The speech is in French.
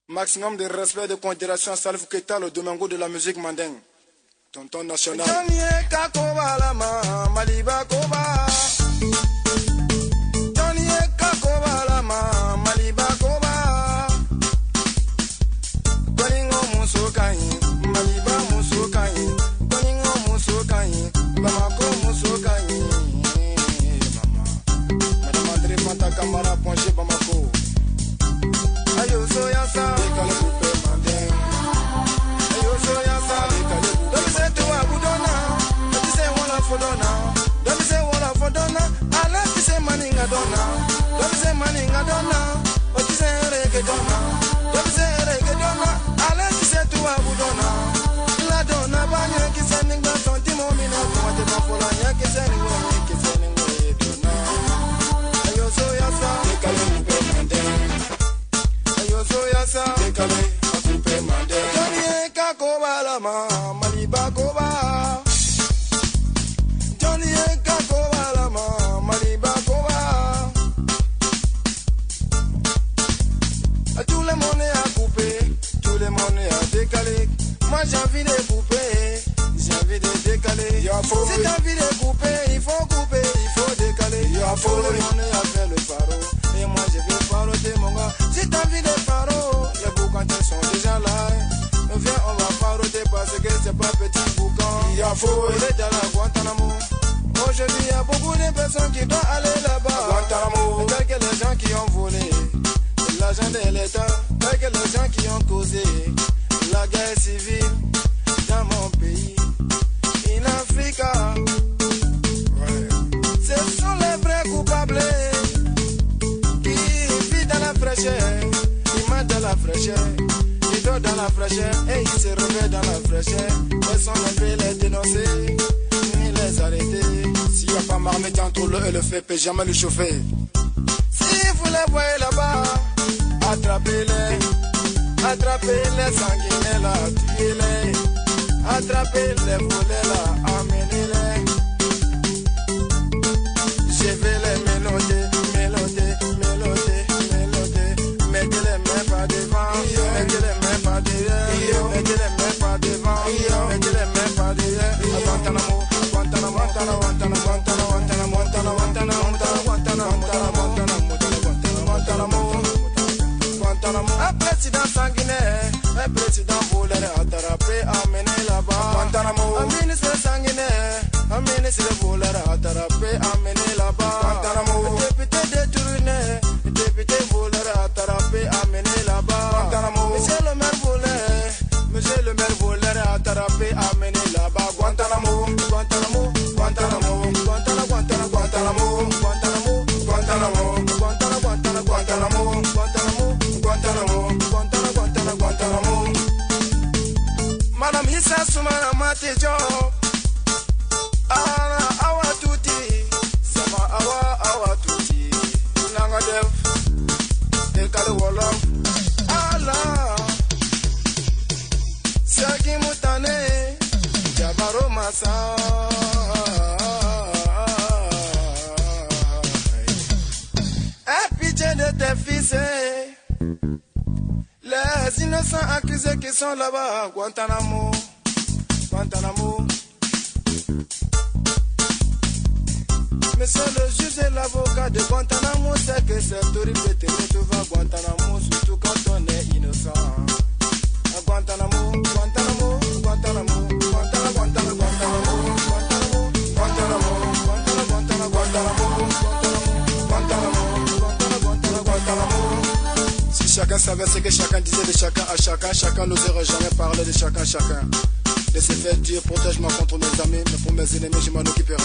Maximum de respect et de considération à Salif Keita, le Domingo de la musique mandingue. Tonton national. Camara Ponche Bamako. Ayo soya sa, dekale coupe mandeng. Ayo soya sa, dekale coupe. Don't say to Abudona, don't say wala fodona. Don't say wala fodona, ala say maninga dona. Don't say maninga dona, what you say reggae dona. Don't say reggae dona, ala say to Abudona. La dona banya ki sending ba tonti momina, what the bafola nya ki sending dona. Ayo soya sa, dekale coupe mandeng. Ayo soya sa, dekale coupe mandeng. Johnny Kakoba lama, Maliba Koba. Johnny Kakoba lama, Maliba Koba. Tout le monde est à couper, tout le monde est à décaler. Moi j'ai envie de couper, j'ai envie de décaler. Si t'as envie de couper, il faut couper, il faut décaler. Tout le monde est à faire le paro, et moi je vais paroter mon gars. Si t'as envie de paro, les boucans sont déjà là. Viens, on va paroter parce que c'est pas petit boucan. Il est dans la Guantanamo. Aujourd'hui il y a beaucoup de personnes qui doivent aller là-bas. Guantanamo. Tels que les gens qui ont volé l'argent de l'État, tels que les gens qui ont causé la guerre civile dans mon pays, in Africa. Ouais. Ce sont les vrais coupables qui vivent dans la fraîcheur, ils mangent dans la fraîcheur, ils dorment dans la fraîcheur et ils se réveillent dans la fraîcheur. Personne ne peut les dénoncer ni les arrêter. S'il n'y a pas marmite entre le et le feu, peut jamais le chauffer. Si vous les voyez là-bas, attrapez-les sanguinés là, tuez-les, attrapez-les volés là, amenez-les. Je vais les mélonger, mettez les mains par devant, mettez les mains par derrière, mettez les mains par devant, mettez les mains par derrière. Guantanamo, Guantanamo, Guantanamo, Guantanamo, Guantanamo, Guantanamo. Un président sanguinaire, un président voleur attrapé, amené là-bas. Guantanamo. Un ministre sanguinaire, un ministre voleur attrapé, amené là-bas. Guantanamo. Un député détourné, un député voleur attrapé, amené là-bas. Guantanamo. Monsieur le maire voleur attrapé, amené là-bas. Guantanamo, Guantanamo, Guantanamo, Guantanamo, Guantanamo, Guantanamo, Guantanamo, Guantanamo, Guantanamo, Guantanamo, Guantanamo, Guantanamo, Guantanamo. Madame Issa Soumana Matejo, awa tuti, sama awa tuti, nanga def, dekale wolof, ala, saki mutane, jabaro masa. Pitié de tes fils, les innocents accusés qui sont là-bas, Guantanamo, Guantanamo. Monsieur le juge et l'avocat de Guantanamo, c'est que c'est horrible de te retrouver à Guantanamo, surtout quand on est innocent. À Guantanamo, Guantanamo, Guantanamo, Guantanamo, Guantanamo, Guantanamo, Guantanamo, Guantanamo, Guantanamo, Guantanamo, Guantanamo. Si chacun savait ce que chacun disait de chacun à chacun, chacun n'oserait jamais parler de chacun à chacun. De ce fait, Dieu protège-moi contre mes amis, mais pour mes ennemis, je m'en occuperai.